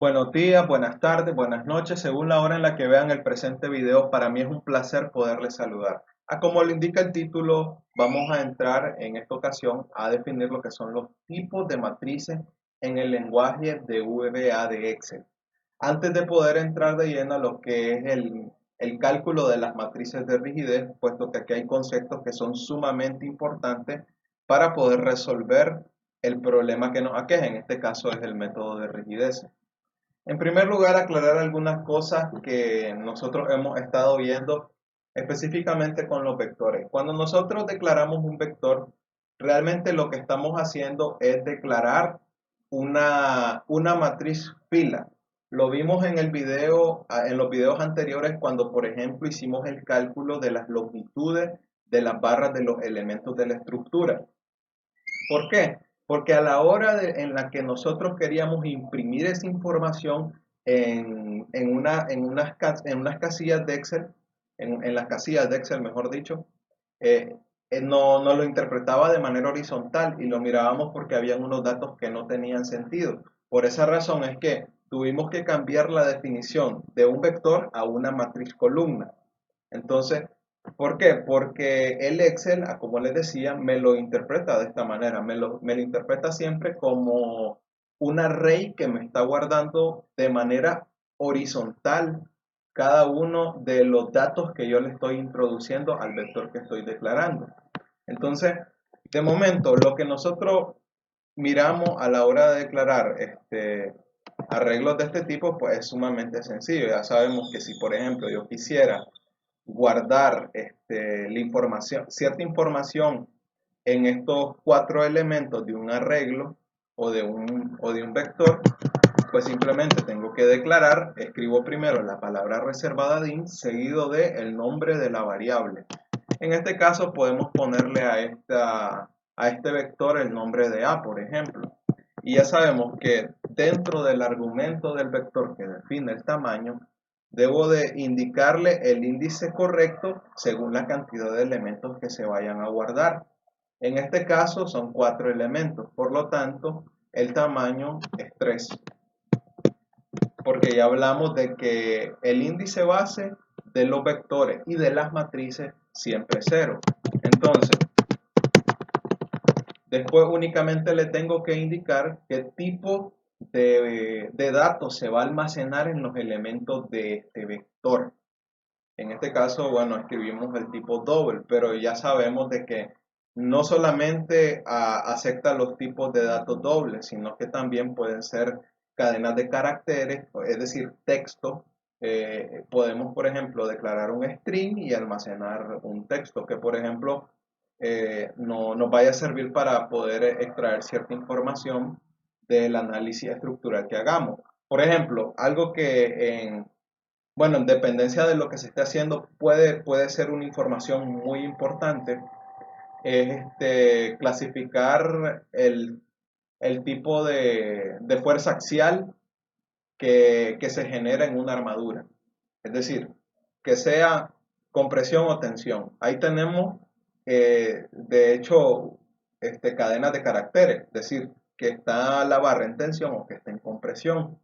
Buenos días, buenas tardes, buenas noches, según la hora en la que vean el presente video. Para mí es un placer poderles saludar. Como lo indica el título, vamos a entrar en esta ocasión a definir lo que son los tipos de matrices en el lenguaje de VBA de Excel. Antes de poder entrar de lleno a lo que es el cálculo de las matrices de rigidez, puesto que aquí hay conceptos que son sumamente importantes para poder resolver el problema que nos aqueja, en este caso es el método de rigidez. En primer lugar, aclarar algunas cosas que nosotros hemos estado viendo específicamente con los vectores. Cuando nosotros declaramos un vector, realmente lo que estamos haciendo es declarar una matriz fila. Lo vimos en el video, en los videos anteriores cuando, por ejemplo, hicimos el cálculo de las longitudes de las barras de los elementos de la estructura. ¿Por qué? Porque a la hora en la que nosotros queríamos imprimir esa información en unas casillas de Excel, en las casillas de Excel, mejor dicho, eh, no lo interpretaba de manera horizontal y lo mirábamos porque habían unos datos que no tenían sentido. Por esa razón es que tuvimos que cambiar la definición de un vector a una matriz columna. Entonces, ¿por qué? Porque el Excel, como les decía, me lo interpreta de esta manera, me lo interpreta siempre como un array que me está guardando de manera horizontal cada uno de los datos que yo le estoy introduciendo al vector que estoy declarando. Entonces, de momento, lo que nosotros miramos a la hora de declarar arreglos de este tipo, pues es sumamente sencillo. Ya sabemos que si, por ejemplo, yo quisiera guardar cierta información en estos cuatro elementos de un arreglo o de un vector, pues simplemente tengo que declarar, escribo primero la palabra reservada DIN seguido de el nombre de la variable. En este caso podemos ponerle a este vector el nombre de A, por ejemplo. Y ya sabemos que dentro del argumento del vector que define el tamaño, debo de indicarle el índice correcto según la cantidad de elementos que se vayan a guardar. En este caso son 4 elementos, por lo tanto el tamaño es 3, porque ya hablamos de que el índice base de los vectores y de las matrices siempre es 0. Entonces, después únicamente le tengo que indicar qué tipo de datos se va a almacenar en los elementos de este vector. En este caso, bueno, escribimos el tipo double, pero ya sabemos de que no solamente acepta los tipos de datos dobles, sino que también pueden ser cadenas de caracteres, es decir, texto. Podemos, por ejemplo, declarar un string y almacenar un texto que, por ejemplo, no, nos vaya a servir para poder extraer cierta información del análisis estructural que hagamos. Por ejemplo, algo que en dependencia de lo que se esté haciendo, puede ser una información muy importante, es clasificar el tipo de fuerza axial que se genera en una armadura. Es decir, que sea compresión o tensión. Ahí tenemos, de hecho, cadenas de caracteres, es decir, que está la barra en tensión o que está en compresión.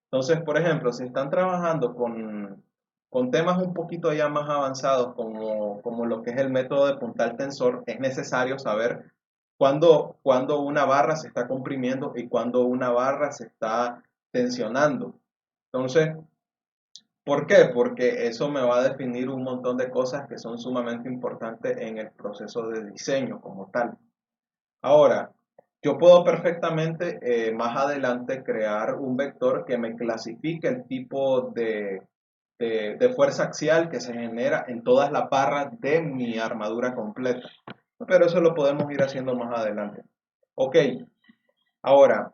Entonces, por ejemplo, si están trabajando con temas un poquito ya más avanzados, como lo que es el método de puntal tensor, es necesario saber cuándo una barra se está comprimiendo y cuándo una barra se está tensionando. Entonces, ¿por qué? Porque eso me va a definir un montón de cosas que son sumamente importantes en el proceso de diseño como tal. Ahora, yo puedo perfectamente más adelante crear un vector que me clasifique el tipo de fuerza axial que se genera en todas las barras de mi armadura completa. Pero eso lo podemos ir haciendo más adelante. Ok, ahora,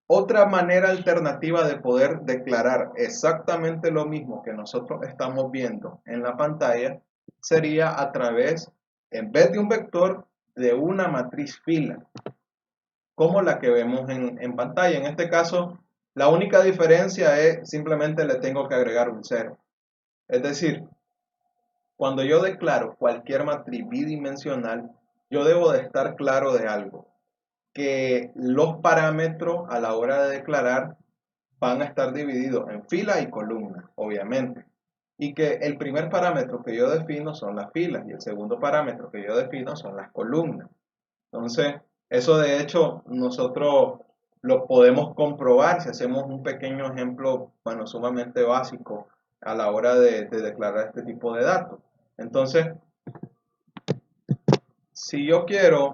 otra manera alternativa de poder declarar exactamente lo mismo que nosotros estamos viendo en la pantalla sería a través, en vez de un vector, de una matriz fila como la que vemos en pantalla. En este caso, la única diferencia es simplemente le tengo que agregar un cero. Es decir, cuando yo declaro cualquier matriz bidimensional, yo debo de estar claro de algo, que los parámetros a la hora de declarar van a estar divididos en fila y columna, obviamente. Y que el primer parámetro que yo defino son las filas y el segundo parámetro que yo defino son las columnas. Entonces, eso de hecho nosotros lo podemos comprobar si hacemos un pequeño ejemplo, bueno, sumamente básico a la hora de declarar este tipo de datos. Entonces, si yo quiero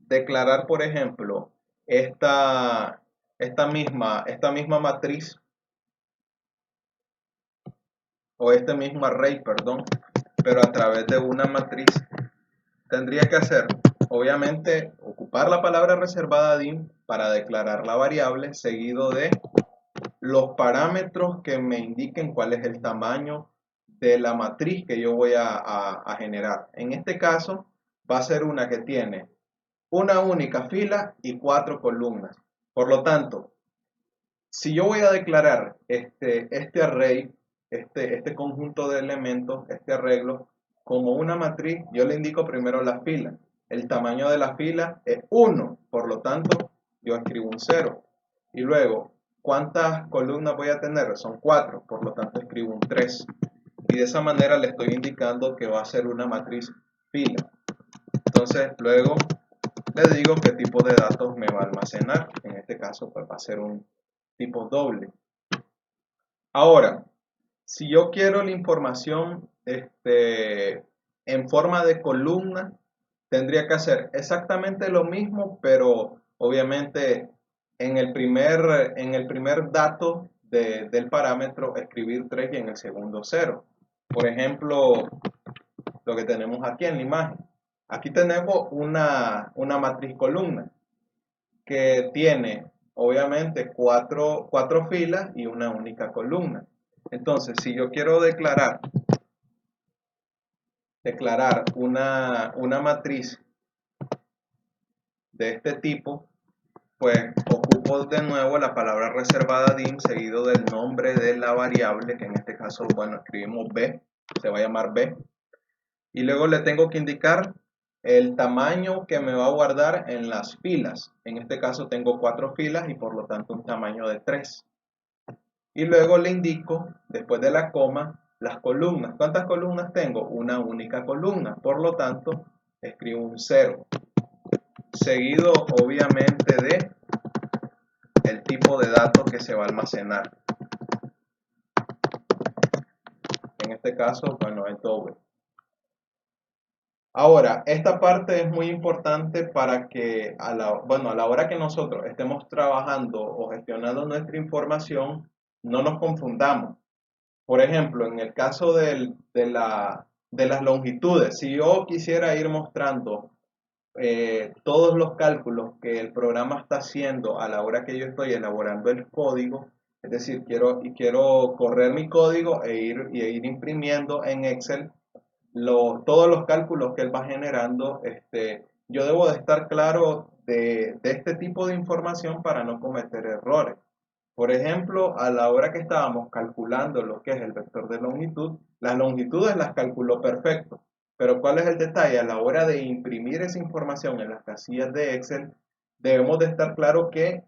declarar, por ejemplo, esta misma matriz o este mismo array, perdón, pero a través de una matriz, tendría que hacer, obviamente, ocupar la palabra reservada dim para declarar la variable, seguido de los parámetros que me indiquen cuál es el tamaño de la matriz que yo voy a generar. En este caso, va a ser una que tiene una única fila y 4 columnas. Por lo tanto, si yo voy a declarar este array, este conjunto de elementos, este arreglo, como una matriz, yo le indico primero la fila. El tamaño de la fila es 1, por lo tanto, yo escribo un 0. Y luego, ¿cuántas columnas voy a tener? Son 4, por lo tanto, escribo un 3. Y de esa manera le estoy indicando que va a ser una matriz fila. Entonces, luego le digo qué tipo de datos me va a almacenar. En este caso, pues va a ser un tipo doble. Ahora, si yo quiero la información en forma de columna, tendría que hacer exactamente lo mismo, pero obviamente en el primer dato del parámetro escribir 3 y en el segundo 0. Por ejemplo, lo que tenemos aquí en la imagen. Aquí tenemos una matriz columna que tiene obviamente cuatro filas y una única columna. Entonces, si yo quiero declarar una matriz de este tipo, pues ocupo de nuevo la palabra reservada dim seguido del nombre de la variable, que en este caso, bueno, escribimos b, se va a llamar b, y luego le tengo que indicar el tamaño que me va a guardar en las filas. En este caso tengo 4 filas y por lo tanto un tamaño de 3. Y luego le indico, después de la coma, las columnas. ¿Cuántas columnas tengo? Una única columna. Por lo tanto, escribo un 0. Seguido, obviamente, de el tipo de datos que se va a almacenar. En este caso, bueno, es doble. Ahora, esta parte es muy importante para que a la hora que nosotros estemos trabajando o gestionando nuestra información, no nos confundamos. Por ejemplo, en el caso de las longitudes, si yo quisiera ir mostrando todos los cálculos que el programa está haciendo a la hora que yo estoy elaborando el código, es decir, quiero correr mi código e ir imprimiendo en Excel todos los cálculos que él va generando, yo debo de estar claro de este tipo de información para no cometer errores. Por ejemplo, a la hora que estábamos calculando lo que es el vector de longitud, las longitudes las calculó perfecto. Pero ¿cuál es el detalle? A la hora de imprimir esa información en las casillas de Excel, debemos de estar claro que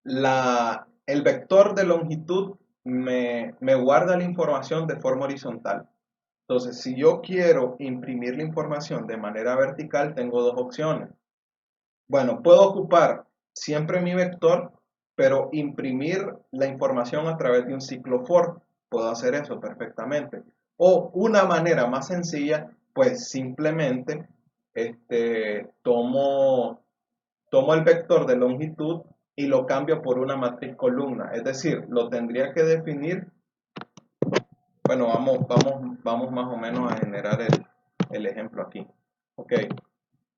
el vector de longitud me guarda la información de forma horizontal. Entonces, si yo quiero imprimir la información de manera vertical, tengo dos opciones. Bueno, puedo ocupar siempre mi vector, pero imprimir la información a través de un ciclo for. Puedo hacer eso perfectamente. O una manera más sencilla, pues simplemente tomo el vector de longitud y lo cambio por una matriz columna. Es decir, lo tendría que definir. Bueno, vamos más o menos a generar el ejemplo aquí. Ok,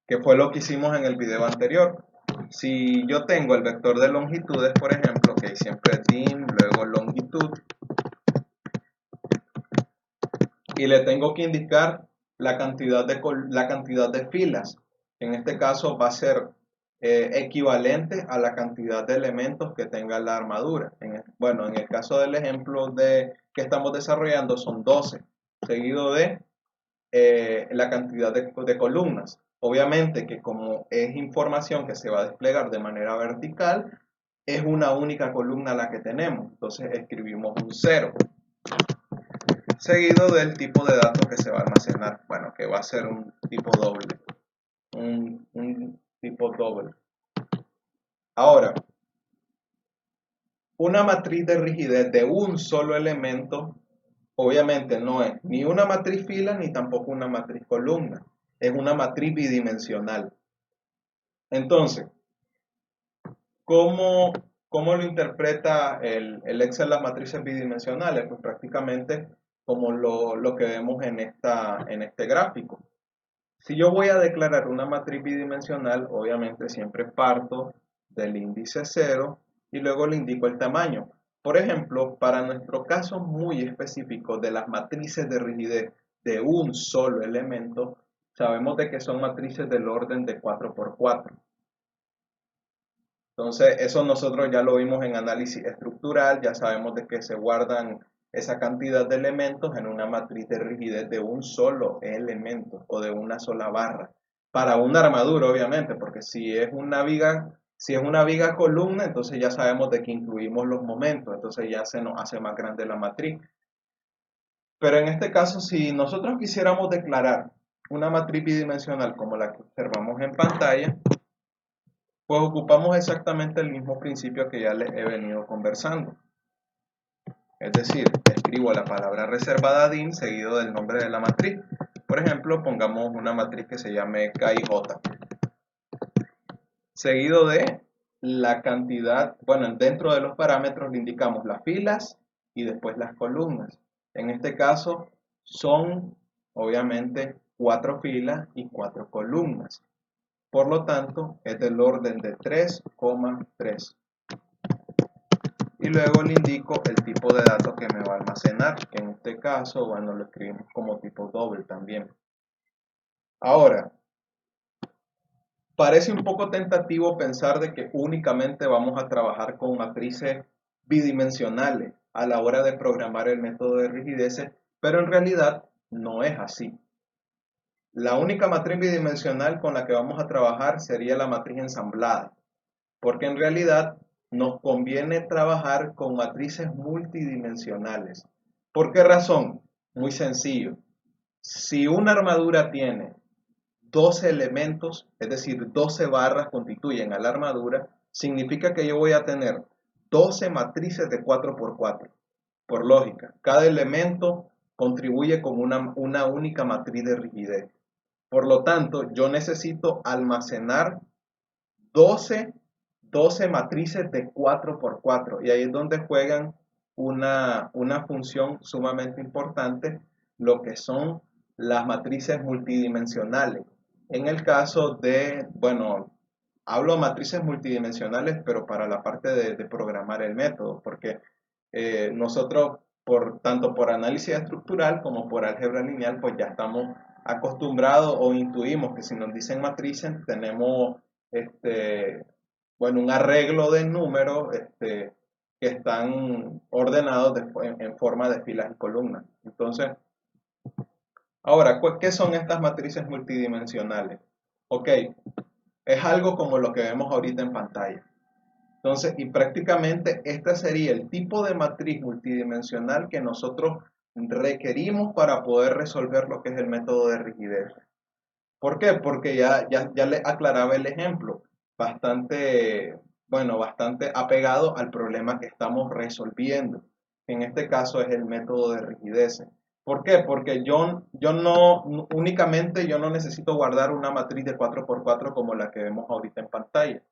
que fue lo que hicimos en el video anterior. Si yo tengo el vector de longitudes, por ejemplo, que siempre es dim, luego longitud, y le tengo que indicar la cantidad de filas. En este caso va a ser equivalente a la cantidad de elementos que tenga la armadura. Bueno, en el caso del ejemplo que estamos desarrollando son 12, seguido de la cantidad de columnas. Obviamente que como es información que se va a desplegar de manera vertical, es una única columna la que tenemos. Entonces escribimos un 0, seguido del tipo de datos que se va a almacenar. Bueno, que va a ser un tipo doble. Un tipo doble. Ahora, una matriz de rigidez de un solo elemento, obviamente no es ni una matriz fila ni tampoco una matriz columna. Es una matriz bidimensional. Entonces, ¿cómo, cómo lo interpreta el Excel las matrices bidimensionales? Pues prácticamente como lo que vemos en este gráfico. Si yo voy a declarar una matriz bidimensional, obviamente siempre parto del índice 0 y luego le indico el tamaño. Por ejemplo, para nuestro caso muy específico de las matrices de rigidez de un solo elemento, sabemos de que son matrices del orden de 4×4. Entonces, eso nosotros ya lo vimos en análisis estructural, ya sabemos de que se guardan esa cantidad de elementos en una matriz de rigidez de un solo elemento o de una sola barra. Para una armadura, obviamente, porque si es una viga columna, entonces ya sabemos de que incluimos los momentos, entonces ya se nos hace más grande la matriz. Pero en este caso, si nosotros quisiéramos declarar una matriz bidimensional como la que observamos en pantalla, pues ocupamos exactamente el mismo principio que ya les he venido conversando. Es decir, escribo la palabra reservada DIN seguido del nombre de la matriz. Por ejemplo, pongamos una matriz que se llame KIJ. Seguido de la cantidad, bueno, dentro de los parámetros le indicamos las filas y después las columnas. En este caso son, obviamente, 4 filas y 4 columnas. Por lo tanto, es del orden de 3,3. Y luego le indico el tipo de datos que me va a almacenar, que en este caso, bueno, lo escribimos como tipo doble también. Ahora, parece un poco tentativo pensar de que únicamente vamos a trabajar con matrices bidimensionales a la hora de programar el método de rigideces, pero en realidad no es así. La única matriz bidimensional con la que vamos a trabajar sería la matriz ensamblada, porque en realidad nos conviene trabajar con matrices multidimensionales. ¿Por qué razón? Muy sencillo. Si una armadura tiene 12 elementos, es decir, 12 barras constituyen a la armadura, significa que yo voy a tener 12 matrices de 4×4. Por lógica, cada elemento contribuye con una única matriz de rigidez. Por lo tanto, yo necesito almacenar 12 matrices de 4×4 y ahí es donde juegan una función sumamente importante, lo que son las matrices multidimensionales. En el caso de, bueno, hablo de matrices multidimensionales, pero para la parte de programar el método, porque nosotros, tanto por análisis estructural como por álgebra lineal, pues ya estamos acostumbrados o intuimos que si nos dicen matrices, tenemos bueno, un arreglo de números que están ordenados en forma de filas y columnas. Entonces, ahora, ¿qué son estas matrices multidimensionales? Ok, es algo como lo que vemos ahorita en pantalla. Entonces, y prácticamente este sería el tipo de matriz multidimensional que nosotros requerimos para poder resolver lo que es el método de rigidez. ¿Por qué? Porque ya le aclaraba el ejemplo, bastante, bueno, bastante apegado al problema que estamos resolviendo. En este caso es el método de rigidez. ¿Por qué? Porque yo no, únicamente yo no necesito guardar una matriz de 4×4 como la que vemos ahorita en pantalla.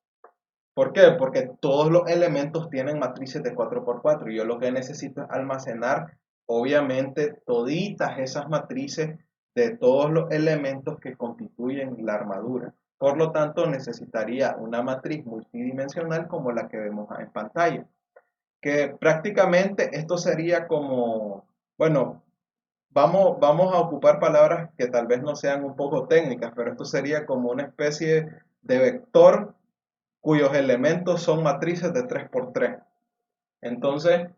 ¿Por qué? Porque todos los elementos tienen matrices de 4×4 y yo lo que necesito es almacenar, obviamente, toditas esas matrices de todos los elementos que constituyen la armadura. Por lo tanto, necesitaría una matriz multidimensional como la que vemos en pantalla. Que prácticamente esto sería como, bueno, vamos a ocupar palabras que tal vez no sean un poco técnicas, pero esto sería como una especie de vector cuyos elementos son matrices de 3×3. Entonces,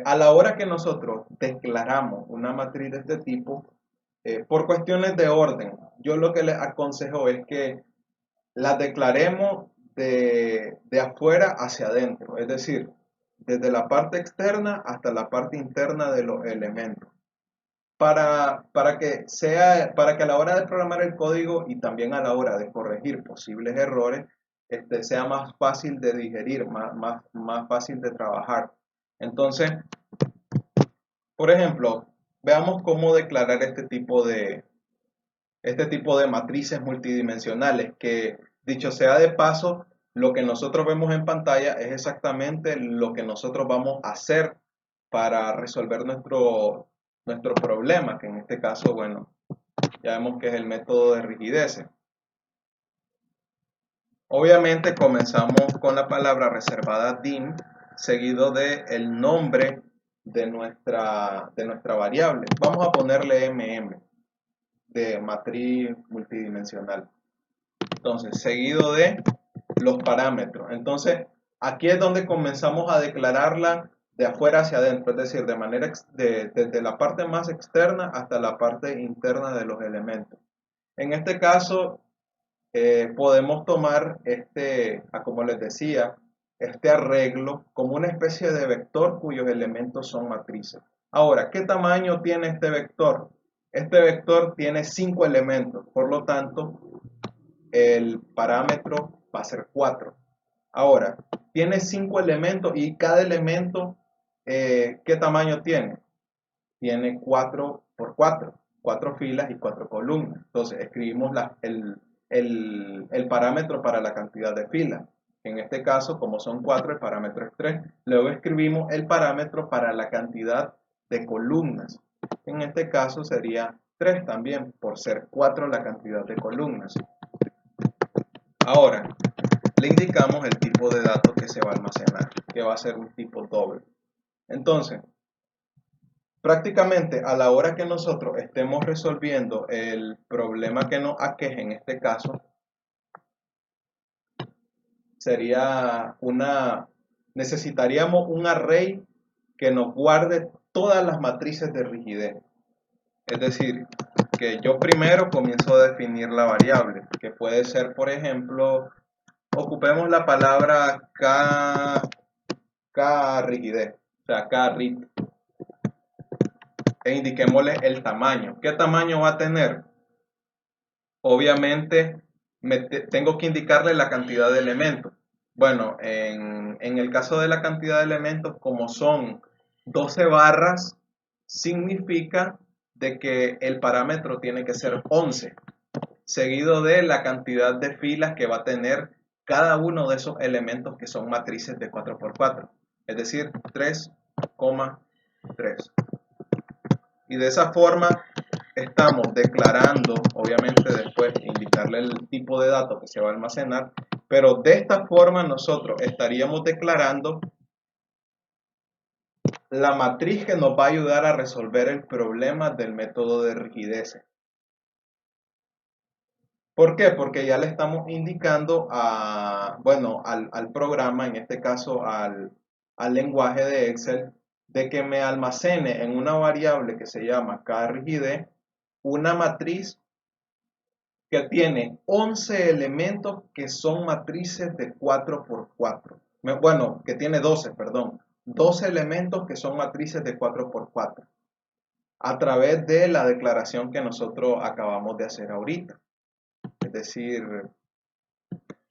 a la hora que nosotros declaramos una matriz de este tipo, por cuestiones de orden, yo lo que les aconsejo es que las declaremos de afuera hacia adentro, es decir, desde la parte externa hasta la parte interna de los elementos. Para que a la hora de programar el código y también a la hora de corregir posibles errores, sea más fácil de digerir, más fácil de trabajar. Entonces, por ejemplo, veamos cómo declarar este tipo de matrices multidimensionales, que dicho sea de paso, lo que nosotros vemos en pantalla es exactamente lo que nosotros vamos a hacer para resolver nuestro problema, que en este caso, bueno, ya vemos que es el método de rigidez. Obviamente comenzamos con la palabra reservada dim, seguido del nombre de nuestra variable. Vamos a ponerle mm, de matriz multidimensional. Entonces, seguido de los parámetros. Entonces, aquí es donde comenzamos a declararla de afuera hacia adentro, es decir, desde la parte más externa hasta la parte interna de los elementos. En este caso, podemos tomar como les decía, este arreglo como una especie de vector cuyos elementos son matrices. Ahora, ¿qué tamaño tiene este vector? Este vector tiene 5 elementos, por lo tanto, el parámetro va a ser 4. Ahora, tiene 5 elementos y cada elemento, ¿qué tamaño tiene? Tiene 4 por 4, 4 filas y 4 columnas. Entonces, escribimos el parámetro para la cantidad de filas. En este caso, como son 4, el parámetro es 3. Luego escribimos el parámetro para la cantidad de columnas. En este caso sería 3 también, por ser 4 la cantidad de columnas. Ahora, le indicamos el tipo de datos que se va a almacenar, que va a ser un tipo doble. Entonces, prácticamente a la hora que nosotros estemos resolviendo el problema que nos aqueje en este caso, necesitaríamos un array que nos guarde todas las matrices de rigidez. Es decir, que yo primero comienzo a definir la variable, que puede ser, por ejemplo, ocupemos la palabra K rigidez, o sea, K rit, e indiquémosle el tamaño. ¿Qué tamaño va a tener? Obviamente, tengo que indicarle la cantidad de elementos. Bueno, en el caso de la cantidad de elementos, como son 12 barras, significa de que el parámetro tiene que ser 11, seguido de la cantidad de filas que va a tener cada uno de esos elementos que son matrices de 4×4, es decir, 3,3. Y de esa forma estamos declarando, obviamente después indicarle el tipo de datos que se va a almacenar, pero de esta forma nosotros estaríamos declarando la matriz que nos va a ayudar a resolver el problema del método de rigidez. ¿Por qué? Porque ya le estamos indicando al programa, en este caso al lenguaje de Excel, de que me almacene en una variable que se llama krigid una matriz que tiene 11 elementos que son matrices de 4×4. Bueno, que tiene 12, perdón. 12 elementos que son matrices de 4×4. A través de la declaración que nosotros acabamos de hacer ahorita. Es decir,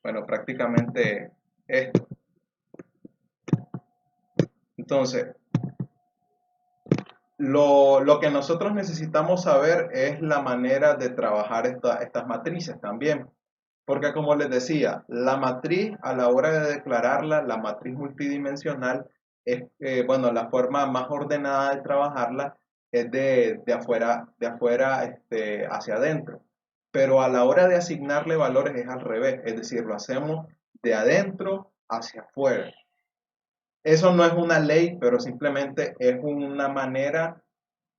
bueno, prácticamente esto. Entonces, lo que nosotros necesitamos saber es la manera de trabajar estas matrices también. Porque como les decía, la matriz a la hora de declararla, la matriz multidimensional, la forma más ordenada de trabajarla es de afuera hacia adentro. Pero a la hora de asignarle valores es al revés, es decir, lo hacemos de adentro hacia afuera. Eso no es una ley, pero simplemente es una manera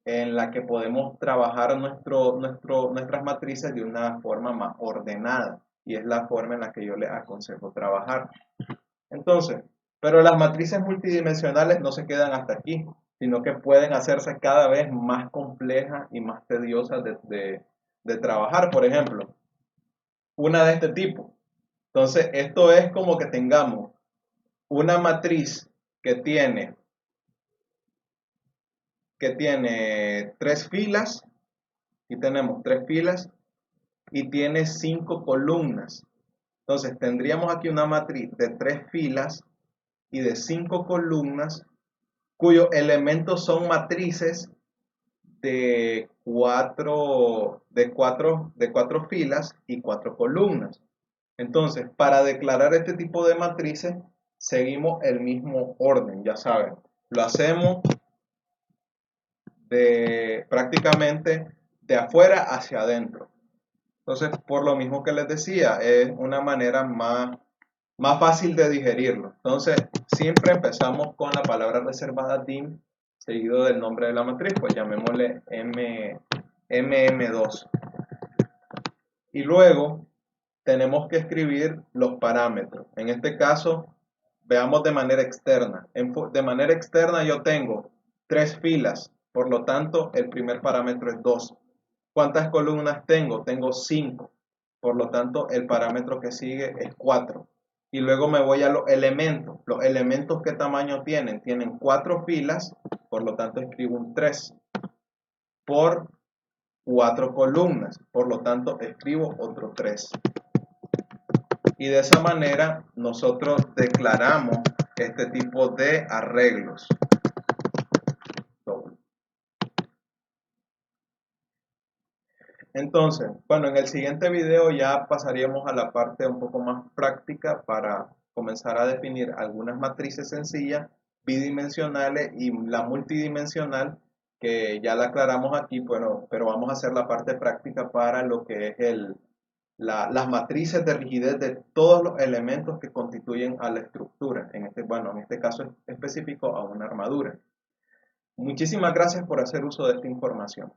en la que podemos trabajar nuestras matrices de una forma más ordenada. Y es la forma en la que yo les aconsejo trabajar. Entonces, pero las matrices multidimensionales no se quedan hasta aquí, sino que pueden hacerse cada vez más complejas y más tediosas de trabajar. Por ejemplo, una de este tipo. Entonces, esto es como que tengamos una matriz que tiene tres filas, y tenemos tres filas, y tiene cinco columnas. Entonces, tendríamos aquí una matriz de tres filas y de cinco columnas, cuyos elementos son matrices de cuatro filas y cuatro columnas. Entonces, para declarar este tipo de matrices, seguimos el mismo orden, ya saben. Lo hacemos prácticamente de afuera hacia adentro. Entonces, por lo mismo que les decía, es una manera más fácil de digerirlo. Entonces, siempre empezamos con la palabra reservada dim, seguido del nombre de la matriz, pues llamémosle MM2. Y luego tenemos que escribir los parámetros. En este caso, veamos de manera externa. De manera externa yo tengo tres filas, por lo tanto el primer parámetro es 2. ¿Cuántas columnas tengo? Tengo 5, por lo tanto el parámetro que sigue es 4. Y luego me voy a los elementos. Los elementos, ¿qué tamaño tienen? Tienen 4 filas, por lo tanto escribo un 3 por 4 columnas, por lo tanto escribo otro 3. Y de esa manera nosotros declaramos este tipo de arreglos. Entonces, bueno, en el siguiente video ya pasaríamos a la parte un poco más práctica para comenzar a definir algunas matrices sencillas, bidimensionales y la multidimensional, que ya la aclaramos aquí, bueno, pero vamos a hacer la parte práctica para lo que es las matrices de rigidez de todos los elementos que constituyen a la estructura, en este caso específico a una armadura. Muchísimas gracias por hacer uso de esta información.